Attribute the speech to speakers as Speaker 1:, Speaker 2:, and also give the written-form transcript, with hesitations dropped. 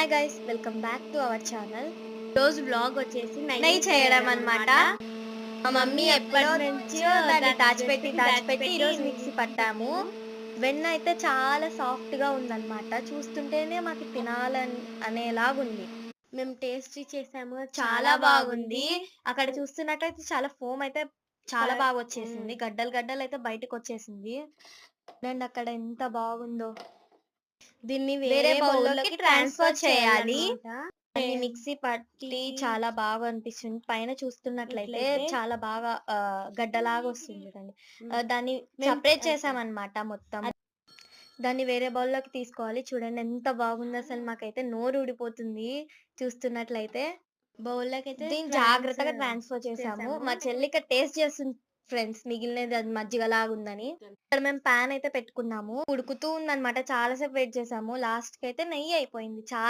Speaker 1: Hi guys, welcome back to our channel.
Speaker 2: రోజు vlog వచ్చేసి
Speaker 1: నెయ్యి చేయడం అన్నమాట. మా మమ్మీ ఎప్పటి నుంచో దాన్ని దాచిపెట్టి ఈరోజు మిక్సీ పట్టాము. వెన్న అయితే చాలా సాఫ్ట్ గా ఉందన్నమాట. చూస్తుంటేనే మాకు తినాలని అనేలాగుంది. మేము టేస్ట్ చేసాము, చాలా బాగుంది. అక్కడ చూస్తున్నట్టయితే చాలా ఫోమ్ అయితే చాలా బాగా వచ్చేసింది. గడ్డలు గడ్డలు అయితే బయటకు వచ్చేసింది. అండ్ అక్కడ ఎంత బాగుందో. దీన్ని వేరే బౌల్లోకి ట్రాన్స్ఫర్ చేయాలి. అన్ని మిక్సీ పట్టి చాలా బాగా అనిపిస్తుంది. పైన చూస్తున్నట్లయితే చాలా బాగా గడ్డలాగా వస్తుంది చూడండి. దాన్ని సెపరేట్ చేసామన్నమాట మొత్తం. దాన్ని వేరే బౌల్లోకి తీసుకోవాలి. చూడండి ఎంత బాగుందో, అసలు మాకైతే నోరు ఊడిపోతుంది చూస్తున్నట్లయితే. బౌల్లోకి అయితే దీన్ని జాగ్రత్తగా ట్రాన్స్ఫర్ చేసాము. మా చెల్లిక టేస్ట్ చేస్తుంది ఫ్రెండ్స్, మిగిలినది అది మజ్జిగలాగా ఉందని. ఇక్కడ మేము పాన్ అయితే పెట్టుకున్నాము, ఉడుకుతూ ఉందన్నమాట. చాలా సేపు వెయిట్ చేసాము. లాస్ట్ కి అయితే నెయ్యి అయిపోయింది. చాలా